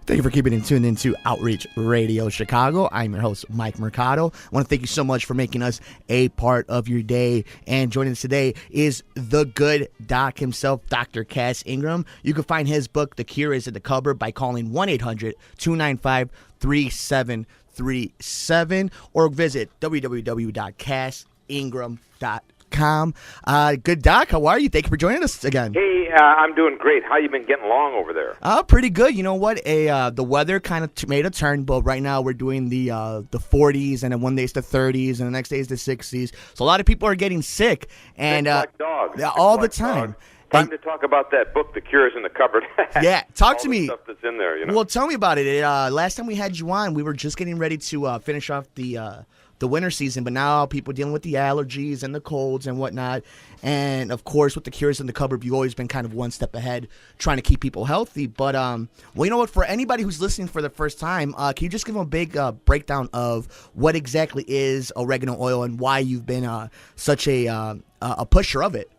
Thank you for keeping it tuned into Outreach Radio Chicago. I'm your host, Mike Mercado. I want to thank you so much for making us a part of your day. And joining us today is the good doc himself, Dr. Cass Ingram. You can find his book, The Cure is in the Cupboard, by calling 1-800-295-3737 or visit www.cassingram.com. Good doc, how are you? Thank you for joining us again. Hey, I'm doing great. How you been getting along over there? Pretty good. You know what? The weather kind of made a turn, but right now we're doing the 40s, and then one day it's the 30s, and the next day is the 60s. So a lot of people are getting sick, and like dogs. all the time. Dogs. Time to talk about that book, The Cure is in the Cupboard. Yeah, talk all to the me. Stuff that's in there, you know. Well, tell me about it. Last time we had you on, we were just getting ready to finish off the winter season, but now people are dealing with the allergies and the colds and whatnot. And of course, with The Cure is in the Cupboard, you've always been kind of one step ahead, trying to keep people healthy. But well, you know what? For anybody who's listening for the first time, can you just give them a big breakdown of what exactly is oregano oil and why you've been such a pusher of it?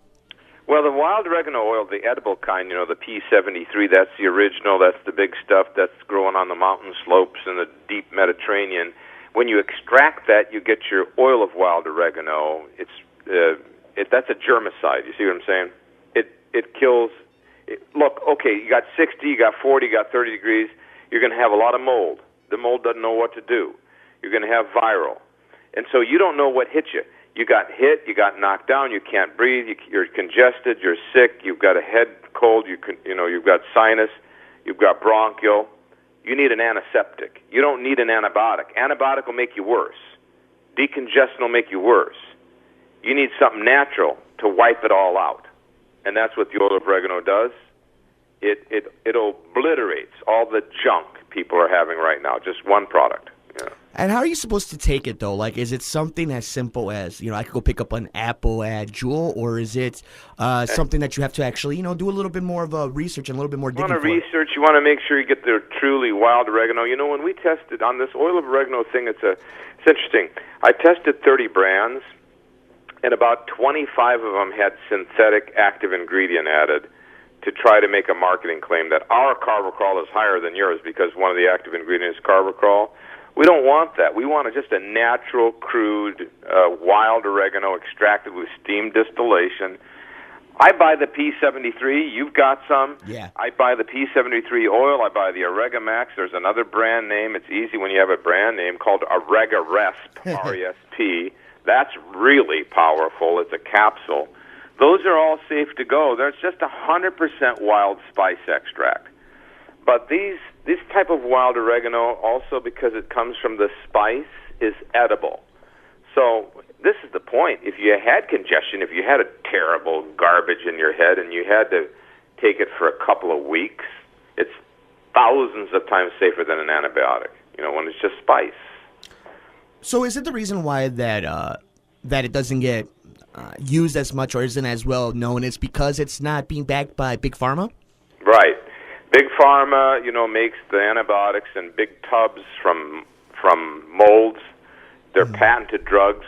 Well, the wild oregano oil, the edible kind, the P73, that's the original. That's the big stuff that's growing on the mountain slopes in the deep Mediterranean. When you extract that, you get your oil of wild oregano. That's a germicide. You see what I'm saying? It kills. Look, okay, you got 60, you got 40, you got 30 degrees. You're going to have a lot of mold. The mold doesn't know what to do. You're going to have viral, and so you don't know what hit you. You got hit, you got knocked down, you can't breathe, you're congested, you're sick, you've got a head cold, you've got sinus, you've got bronchial. You need an antiseptic. You don't need an antibiotic. Antibiotic will make you worse. Decongestant will make you worse. You need something natural to wipe it all out. And that's what the oil of oregano does. It obliterates all the junk people are having right now, just one product. Yeah. And how are you supposed to take it, though? Like, is it something as simple as, I could go pick up an apple at Jewel, or is it something that you have to actually, do a little bit more of a research and a little bit more digging for? You want to research, you want to make sure you get the truly wild oregano. When we tested on this oil of oregano thing, it's interesting. I tested 30 brands, and about 25 of them had synthetic active ingredient added to try to make a marketing claim that our carvacrol is higher than yours because one of the active ingredients is carvacrol. We don't want that. We want just a natural, crude, wild oregano extracted with steam distillation. I buy the P73. You've got some. Yeah. I buy the P73 oil. I buy the Oregamax. There's another brand name. It's easy when you have a brand name called Oregaresp, R-E-S-P. That's really powerful. It's a capsule. Those are all safe to go. There's just 100% wild spice extract. But this type of wild oregano, also because it comes from the spice, is edible. So this is the point. If you had congestion, if you had a terrible garbage in your head and you had to take it for a couple of weeks, it's thousands of times safer than an antibiotic, when it's just spice. So is it the reason why that it doesn't get used as much or isn't as well known? It's because it's not being backed by Big Pharma? Right. Big Pharma, makes the antibiotics in big tubs from molds. They're patented drugs.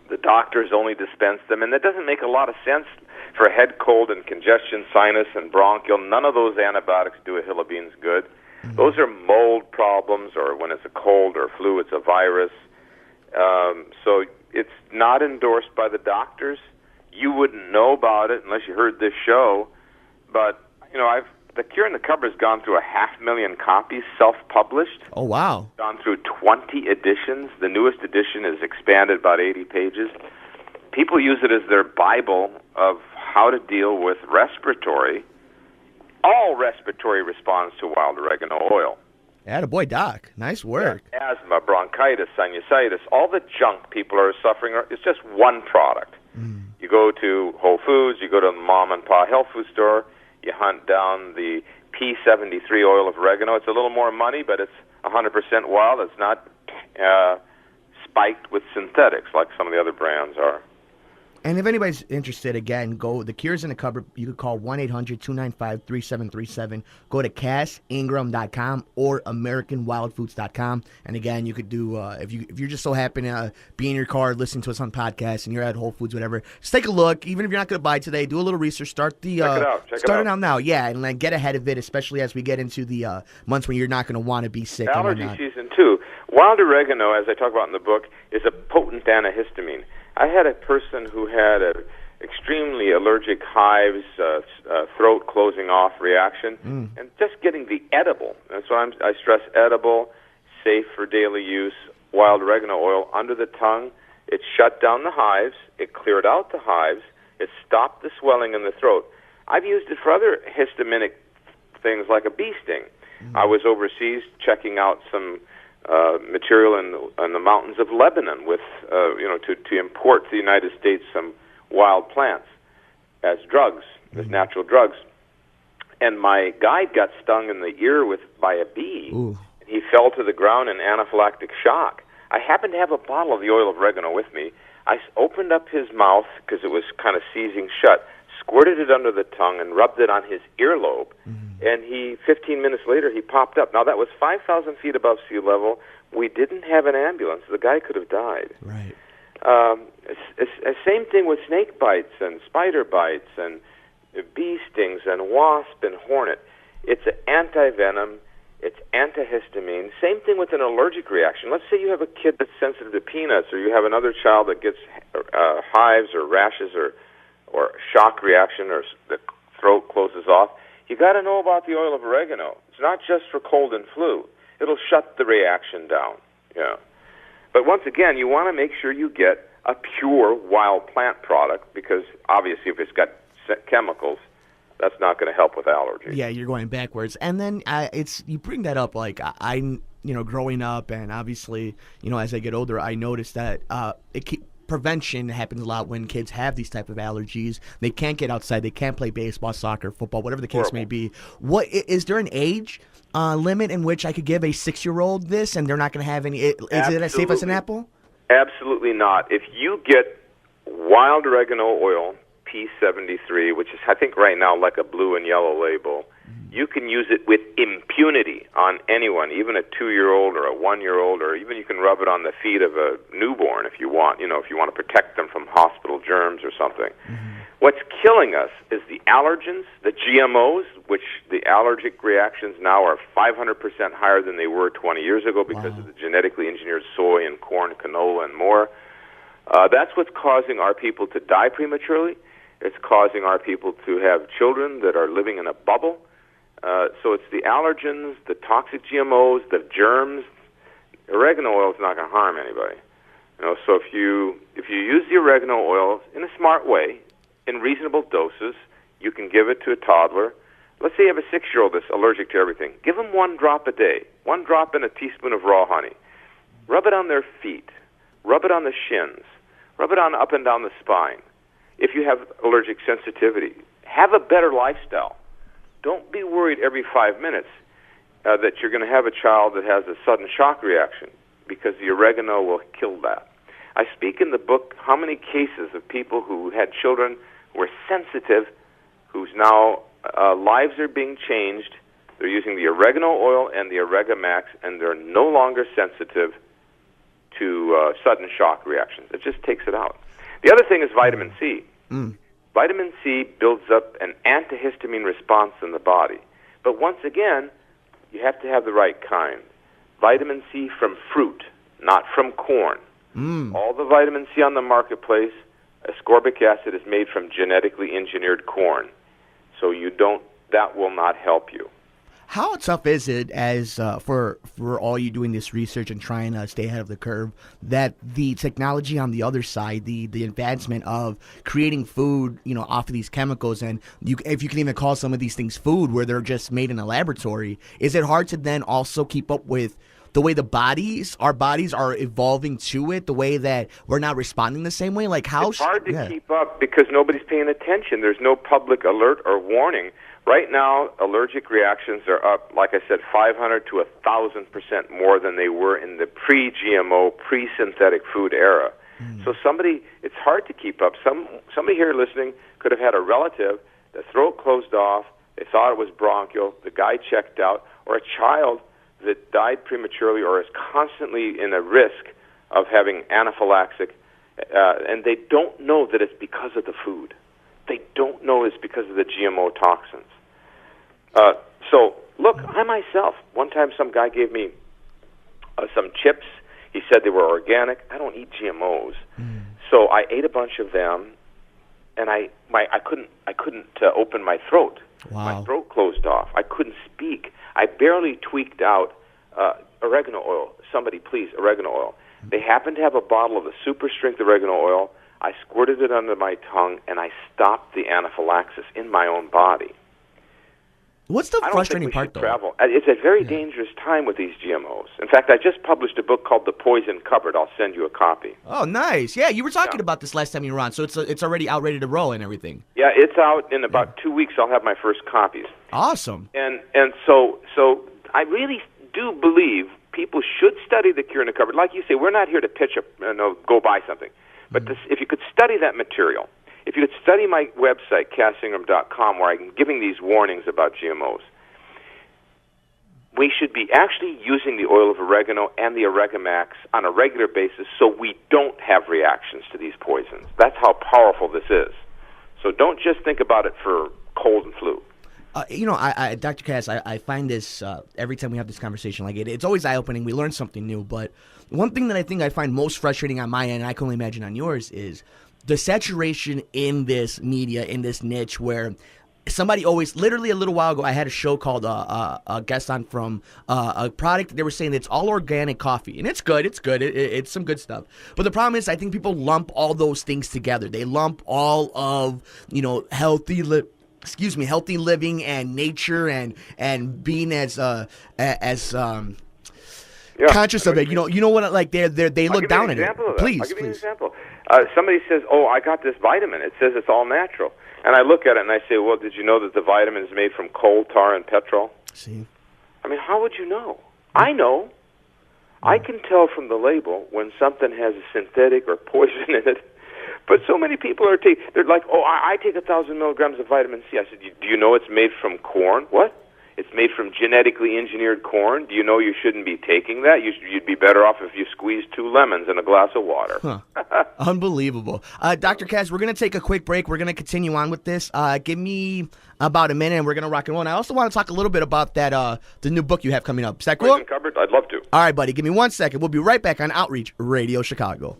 The doctors only dispense them, and that doesn't make a lot of sense for head cold and congestion, sinus and bronchial. None of those antibiotics do a hill of beans good. Mm-hmm. Those are mold problems, or when it's a cold or flu, it's a virus. So it's not endorsed by the doctors. You wouldn't know about it unless you heard this show. But, The Cure in the Cupboard has gone through 500,000 copies, self-published. Oh, wow. Gone through 20 editions. The newest edition is expanded about 80 pages. People use it as their Bible of how to deal with all respiratory response to wild oregano oil. Attaboy, Doc. Nice work. Yeah, asthma, bronchitis, sinusitis, all the junk people are suffering, it's just one product. Mm. You go to Whole Foods, you go to the mom-and-pop health food store, you hunt down the P73 oil of oregano. It's a little more money, but it's 100% wild. It's not spiked with synthetics like some of the other brands are. And if anybody's interested, again, go The Cure's in the Cupboard. You could call 1-800-295-3737. Go to cassingram.com or AmericanWildFoods.com. And again, you could do if you're just so happy to be in your car listening to us on podcasts and you're at Whole Foods, whatever. Just take a look. Even if you're not going to buy today, do a little research. Check it out. Start it out now, yeah, and like get ahead of it, especially as we get into the months when you're not going to want to be sick. Allergy season too. Wild oregano, as I talk about in the book, is a potent antihistamine. I had a person who had a extremely allergic hives, throat closing off reaction, and just getting the edible. And so I stress edible, safe for daily use, wild oregano oil under the tongue. It shut down the hives. It cleared out the hives. It stopped the swelling in the throat. I've used it for other histaminic things like a bee sting. I was overseas checking out some material in the mountains of Lebanon with, to import to the United States some wild plants as drugs, as natural drugs. And my guide got stung in the ear by a bee. Ooh. He fell to the ground in anaphylactic shock. I happened to have a bottle of the oil of oregano with me. I opened up his mouth because it was kind of seizing shut, squirted it under the tongue, and rubbed it on his earlobe. And 15 minutes later, he popped up. Now, that was 5,000 feet above sea level. We didn't have an ambulance. The guy could have died. Right. Same thing with snake bites and spider bites and bee stings and wasp and hornet. It's an anti-venom. It's antihistamine. Same thing with an allergic reaction. Let's say you have a kid that's sensitive to peanuts, or you have another child that gets hives or rashes or shock reaction, or the throat closes off. You got to know about the oil of oregano. It's not just for cold and flu. It'll shut the reaction down. Yeah. But once again, you want to make sure you get a pure wild plant product, because obviously if it's got chemicals, that's not going to help with allergies. Yeah, you're going backwards. And then you bring that up, like I'm, growing up, and obviously, as I get older, I notice that prevention happens a lot when kids have these type of allergies. They can't get outside. They can't play baseball, soccer, football, whatever the case may be. What is there an age limit in which I could give a 6-year-old this, and they're not going to have any? Is it as safe as an apple? Absolutely not. If you get wild oregano oil, P73, which is, I think, right now like a blue and yellow label, you can use it with impunity on anyone, even a 2-year-old or a 1-year-old, or even you can rub it on the feet of a newborn if you want, if you want to protect them from hospital germs or something. What's killing us is the allergens, the GMOs, which the allergic reactions now are 500% higher than they were 20 years ago because of the genetically engineered soy and corn, canola, and more. That's what's causing our people to die prematurely. It's causing our people to have children that are living in a bubble. So it's the allergens, the toxic GMOs, the germs. Oregano oil is not going to harm anybody. So if you use the oregano oil in a smart way, in reasonable doses, you can give it to a toddler. Let's say you have a 6-year-old that's allergic to everything. Give them 1 drop a day, 1 drop in a teaspoon of raw honey. Rub it on their feet. Rub it on the shins. Rub it on up and down the spine. If you have allergic sensitivity, have a better lifestyle. Don't be worried every 5 minutes that you're going to have a child that has a sudden shock reaction, because the oregano will kill that. I speak in the book how many cases of people who had children who were sensitive, whose now lives are being changed. They're using the oregano oil and the Oregamax, and they're no longer sensitive to sudden shock reactions. It just takes it out. The other thing is vitamin C. Vitamin C builds up an antihistamine response in the body. But once again, you have to have the right kind. Vitamin C from fruit, not from corn. All the vitamin C on the marketplace, ascorbic acid, is made from genetically engineered corn. So that will not help you. How tough is it as for all you doing this research and trying to stay ahead of the curve, that the technology on the other side, the advancement of creating food, off of these chemicals, and if you can even call some of these things food where they're just made in a laboratory, is it hard to then also keep up with the way our bodies are evolving to it, the way that we're not responding the same way? Like how it's hard to keep up because nobody's paying attention. There's no public alert or warning. Right now, allergic reactions are up, like I said, 500 to 1,000% more than they were in the pre-GMO, pre-synthetic food era. So it's hard to keep up. Somebody here listening could have had a relative, the throat closed off, they thought it was bronchial, the guy checked out, or a child that died prematurely or is constantly in a risk of having anaphylaxis, and they don't know that it's because of the food. They don't know it's because of the GMO toxins. So, look, I myself, one time some guy gave me some chips. He said they were organic. I don't eat GMOs. So I ate a bunch of them, and I couldn't open my throat. Wow. My throat closed off. I couldn't speak. I barely tweaked out oregano oil. Somebody, please, oregano oil. They happened to have a bottle of the super strength oregano oil. I squirted it under my tongue, and I stopped the anaphylaxis in my own body. What's the frustrating part, though? Travel. It's a very dangerous time with these GMOs. In fact, I just published a book called The Poison Cupboard. I'll send you a copy. Oh, nice. Yeah, you were talking about this last time you were on, so it's already out, ready to roll and everything. Yeah, it's out in about 2 weeks. I'll have my first copies. Awesome. And so I really do believe people should study the cure in the cupboard. Like you say, we're not here to pitch go buy something. But if you could study that material, if you could study my website, CassIngram.com, where I'm giving these warnings about GMOs, we should be actually using the oil of oregano and the Oregamax on a regular basis so we don't have reactions to these poisons. That's how powerful this is. So don't just think about it for cold and flu. Dr. Cass, I find this every time we have this conversation. Like it's always eye-opening. We learn something new. But one thing that I think I find most frustrating on my end, and I can only imagine on yours, is the saturation in this media, in this niche, where somebody always, literally a little while ago, I had a show called a guest on from a product that they were saying that it's all organic coffee. And it's good. It's some good stuff. But the problem is I think people lump all those things together. They lump all of, healthy living and nature and being as conscious of it. You know what? Like they look down at it. Please, I'll give you an example. Somebody says, "Oh, I got this vitamin. It says it's all natural." And I look at it and I say, "Well, did you know that the vitamin is made from coal tar and petrol?" See, I mean, how would you know? I know. I can tell from the label when something has a synthetic or poison in it. But so many people they're like, "Oh, I take 1,000 milligrams of vitamin C." I said, "Do you know it's made from corn?" "What? It's made from genetically engineered corn. Do you know you shouldn't be taking that? You'd be better off if you squeezed 2 lemons in a glass of water." Huh. Unbelievable. Dr. Kaz, we're going to take a quick break. We're going to continue on with this. Give me about a minute, and we're going to rock and roll. And I also want to talk a little bit about that the new book you have coming up. Is that cool? Poison Cupboard? I'd love to. All right, buddy. Give me 1 second. We'll be right back on Outreach Radio Chicago.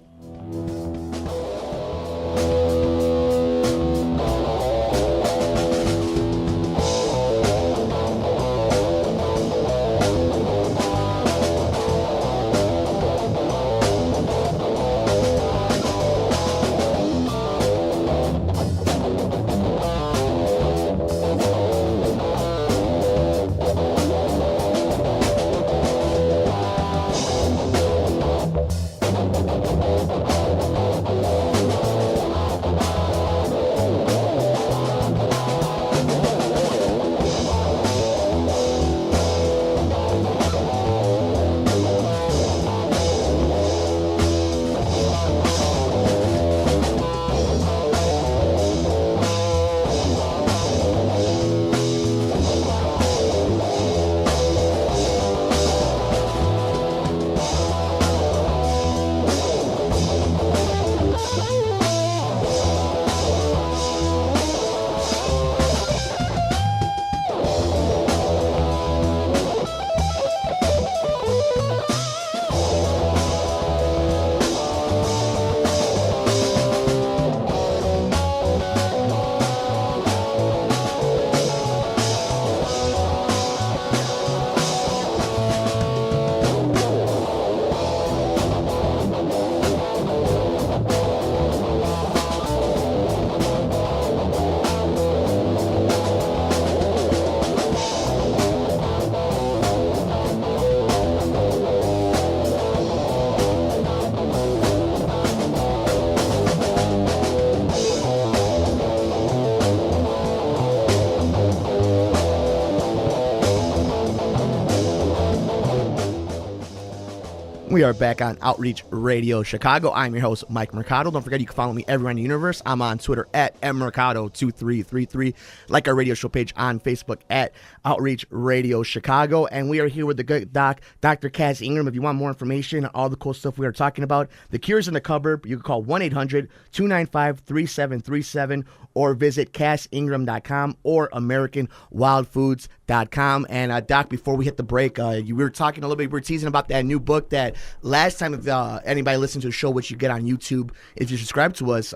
We are back on Outreach Radio Chicago. I'm your host, Mike Mercado. Don't forget, you can follow me everywhere in the universe. I'm on Twitter at mmercado2333. Like our radio show page on Facebook at Outreach Radio Chicago. And we are here with the good doc, Dr. Cass Ingram. If you want more information on all the cool stuff we are talking about, the cure's in the cupboard. You can call 1-800-295-3737 or visit CassIngram.com or AmericanWildFoods.com. And Doc, before we hit the break, we were talking a little bit, we were teasing about that new book that last time, if anybody listened to the show, which you get on YouTube, if you subscribe to us,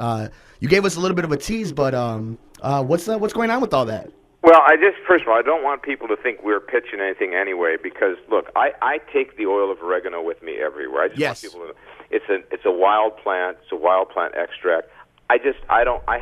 you gave us a little bit of a tease, but what's going on with all that? Well, first of all, I don't want people to think we're pitching anything anyway, because look, I take the oil of oregano with me everywhere. I just want people to, it's a wild plant, it's a wild plant extract. I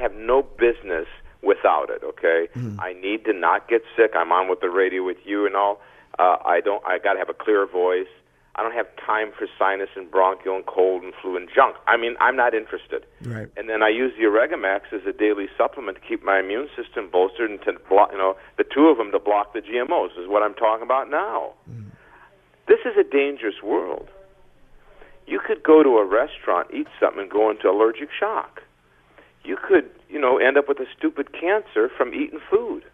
have no business without it, okay? Mm-hmm. I need to not get sick. I'm on with the radio with you and all. I got to have a clear voice. I don't have time for sinus and bronchial and cold and flu and junk. I mean, I'm not interested. Right. And then I use the Oregamax as a daily supplement to keep my immune system bolstered and to block, the two of them to block the GMOs is what I'm talking about now. Mm. This is a dangerous world. You could go to a restaurant, eat something, and go into allergic shock. You could, end up with a stupid cancer from eating food.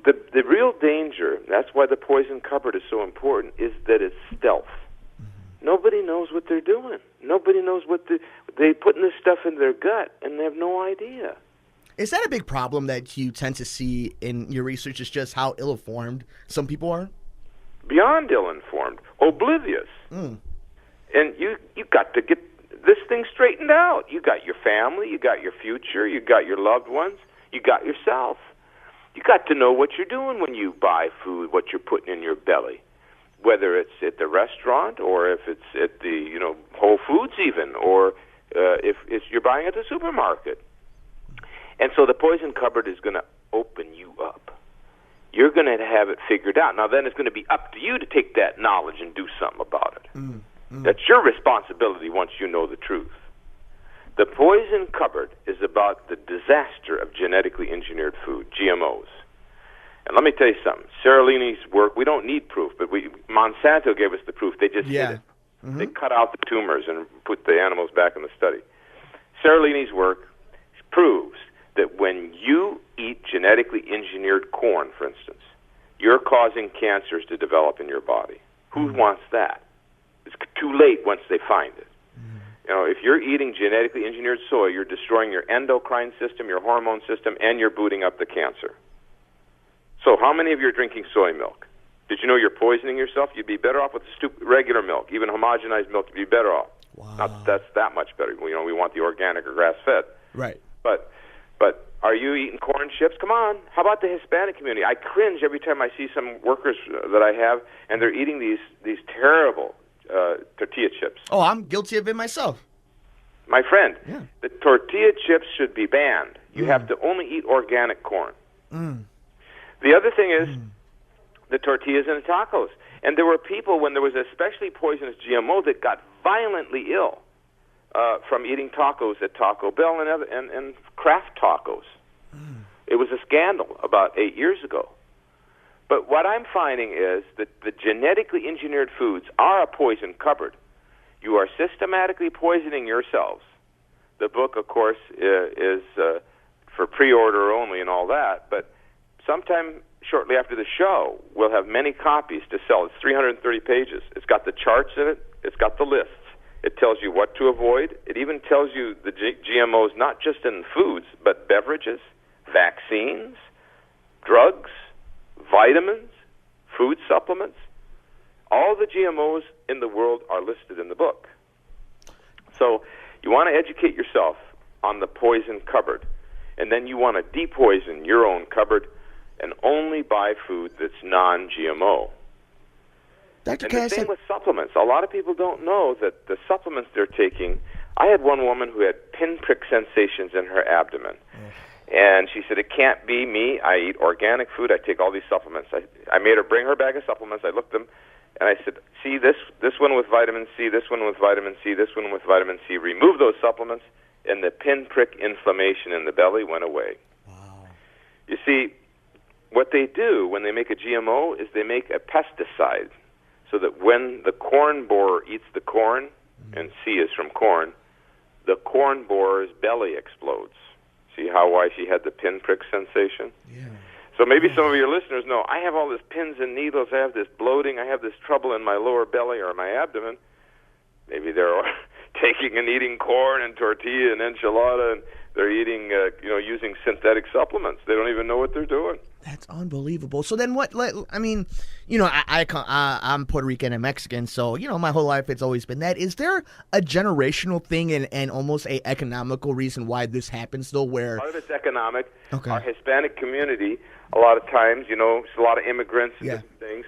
The real danger, that's why the poison cupboard is so important, is that it's stealth. Mm-hmm. Nobody knows what they're doing. Nobody knows what they putting this stuff in their gut, and they have no idea. Is that a big problem that you tend to see in your research, is just how ill-informed some people are? Beyond ill-informed, oblivious. Mm. And you got to get this thing straightened out. You got your family, you got your future, you got your loved ones, you got yourself. You got to know what you're doing when you buy food, what you're putting in your belly, whether it's at the restaurant or if it's at the Whole Foods even, or if you're buying at the supermarket. And so the poison cupboard is going to open you up. You're going to have it figured out. Now then it's going to be up to you to take that knowledge and do something about it. That's your responsibility once you know the truth. The poison cupboard is about the disaster of genetically engineered food, GMOs. And let me tell you something. Seralini's work, we don't need proof, but Monsanto gave us the proof. They just did it. Mm-hmm. They cut out the tumors and put the animals back in the study. Seralini's work proves that when you eat genetically engineered corn, for instance, you're causing cancers to develop in your body. Who wants that? It's too late once they find it. If you're eating genetically engineered soy, you're destroying your endocrine system, your hormone system, and you're booting up the cancer. So how many of you are drinking soy milk? Did you know you're poisoning yourself? You'd be better off with regular milk, even homogenized milk. You'd be better off. Wow. Not that's that much better. We want the organic or grass-fed. Right. But are you eating corn chips? Come on. How about the Hispanic community? I cringe every time I see some workers that I have, and they're eating these terrible tortilla chips. Oh, I'm guilty of it myself. My friend, the tortilla chips should be banned. You have to only eat organic corn. The other thing is the tortillas and the tacos. And there were people, when there was a especially poisonous GMO, that got violently ill from eating tacos at Taco Bell and Kraft tacos. It was a scandal about 8 years ago. But what I'm finding is that the genetically engineered foods are a poison cupboard. You are systematically poisoning yourselves. The book, of course, is for pre-order only and all that, but sometime shortly after the show, we'll have many copies to sell. It's 330 pages. It's got the charts in it. It's got the lists. It tells you what to avoid. It even tells you the GMOs, not just in foods, but beverages, vaccines, drugs, vitamins, food supplements. All the GMOs in the world are listed in the book. So you want to educate yourself on the poison cupboard, and then you want to depoison your own cupboard and only buy food that's non-GMO. Dr. And Cass, the same with supplements. A lot of people don't know that the supplements they're taking. I had one woman who had pinprick sensations in her abdomen. And she said, it can't be me. I eat organic food. I take all these supplements. I made her bring her bag of supplements. I looked them, and I said, see, this one with vitamin C, this one with vitamin C, this one with vitamin C. Remove those supplements, and the pinprick inflammation in the belly went away. Wow. You see, what they do when they make a GMO is they make a pesticide. so that when the corn borer eats the corn, and C is from corn, the corn borer's belly explodes. See why she had the pinprick sensation? Yeah. So maybe some of your listeners know, I have all these pins and needles, I have this bloating, I have this trouble in my lower belly or my abdomen. Maybe they're taking and eating corn and tortilla and enchilada, and they're eating, using synthetic supplements. They don't even know what they're doing. That's unbelievable. So then what, I mean, I'm Puerto Rican and Mexican, so, my whole life it's always been that. Is there a generational thing and almost a economical reason why this happens, though, where... Part of it's economic. Okay. Our Hispanic community, a lot of times, it's a lot of immigrants and different things.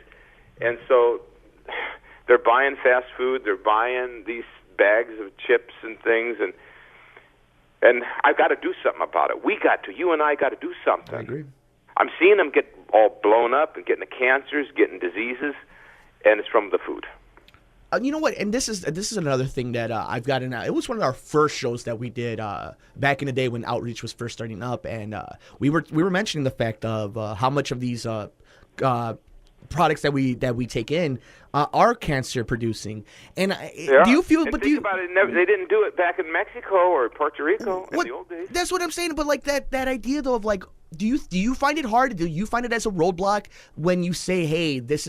And so they're buying fast food, they're buying these bags of chips and things, and I've got to do something about it. You and I got to do something. I agree. I'm seeing them get all blown up and getting the cancers, getting diseases, and it's from the food. You know what? And this is another thing that I've gotten. It was one of our first shows that we did back in the day when outreach was first starting up, and we were mentioning the fact of how much of these products that we take in are cancer producing. And do you feel? And but think about it. They didn't do it back in Mexico or Puerto Rico in the old days. That's what I'm saying. But like that idea though of like. Do you find it hard? Do you find it as a roadblock when you say, "Hey, this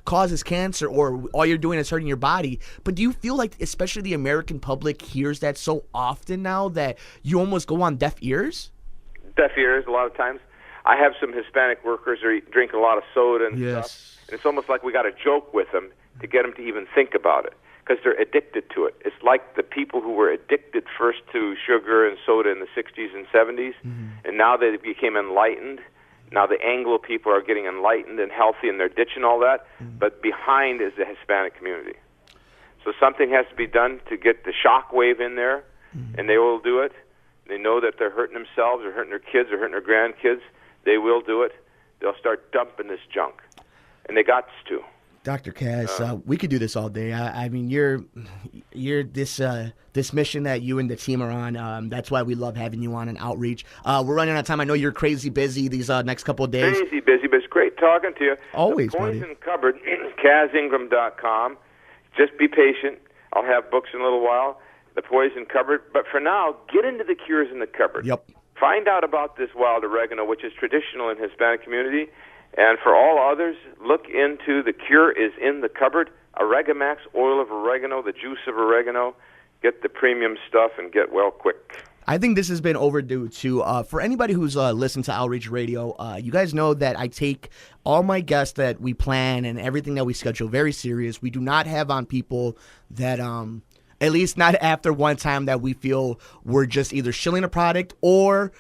causes cancer," or all you're doing is hurting your body? But do you feel like, especially the American public, hears that so often now that you almost go on deaf ears? Deaf ears, a lot of times. I have some Hispanic workers who drink a lot of soda and stuff, and it's almost like we got to joke with them to get them to even think about it, because they're addicted to it. It's like the people who were addicted first to sugar and soda in the 60s and 70s, and now they became enlightened. Now the Anglo people are getting enlightened and healthy, and they're ditching all that, but behind is the Hispanic community. So something has to be done to get the shock wave in there, and they will do it. They know that they're hurting themselves or hurting their kids or hurting their grandkids. They will do it. They'll start dumping this junk, and they got to. Dr. Cass, we could do this all day. I mean, you're this mission that you and the team are on. That's why we love having you on an outreach. We're running out of time. I know you're crazy busy these next couple of days. Crazy busy, but it's great talking to you. Always, the buddy. Poison Cupboard, CazIngram.com. Just be patient. I'll have books in a little while. The Poison Cupboard. But for now, get into the cures in the cupboard. Yep. Find out about this wild oregano, which is traditional in Hispanic community. And for all others, look into The Cure is in the Cupboard, Oregamax, oil of oregano, the juice of oregano. Get the premium stuff and get well quick. I think this has been overdue, too. For anybody who's listened to Outreach Radio, you guys know that I take all my guests that we plan and everything that we schedule very serious. We do not have on people that, at least not after one time, that we feel we're just either shilling a product or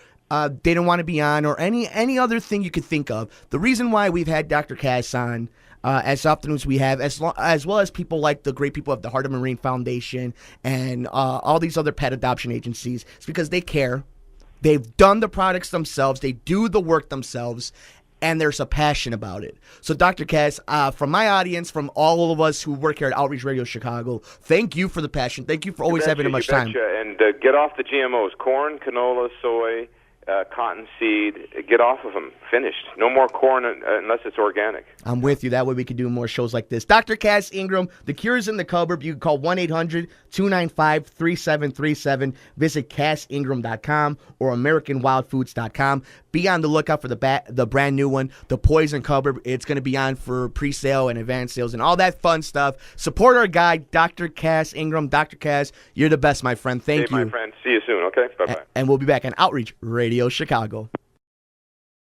they don't want to be on, or any other thing you could think of. The reason why we've had Dr. Cass on as often as we have, as well as people like the great people of the Heart of Marine Foundation and all these other pet adoption agencies, is because they care. They've done the products themselves. They do the work themselves. And there's a passion about it. So, Dr. Cass, from my audience, from all of us who work here at Outreach Radio Chicago, thank you for the passion. Thank you for always having much time. And get off the GMOs, corn, canola, soy, cottonseed. Get off of them. Finished. No more corn unless it's organic. I'm with you. That way we can do more shows like this. Dr. Cass Ingram, The Cure is in the Cupboard. You can call 1-800-295-3737. Visit CassIngram.com or AmericanWildFoods.com. Be on the lookout for the brand new one, The Poison Cupboard. It's going to be on for pre-sale and advance sales and all that fun stuff. Support our guy, Dr. Cass Ingram. Dr. Cass, you're the best, my friend. Thank you. My friend. See you soon, okay? Bye-bye. And we'll be back on Outreach Radio Chicago.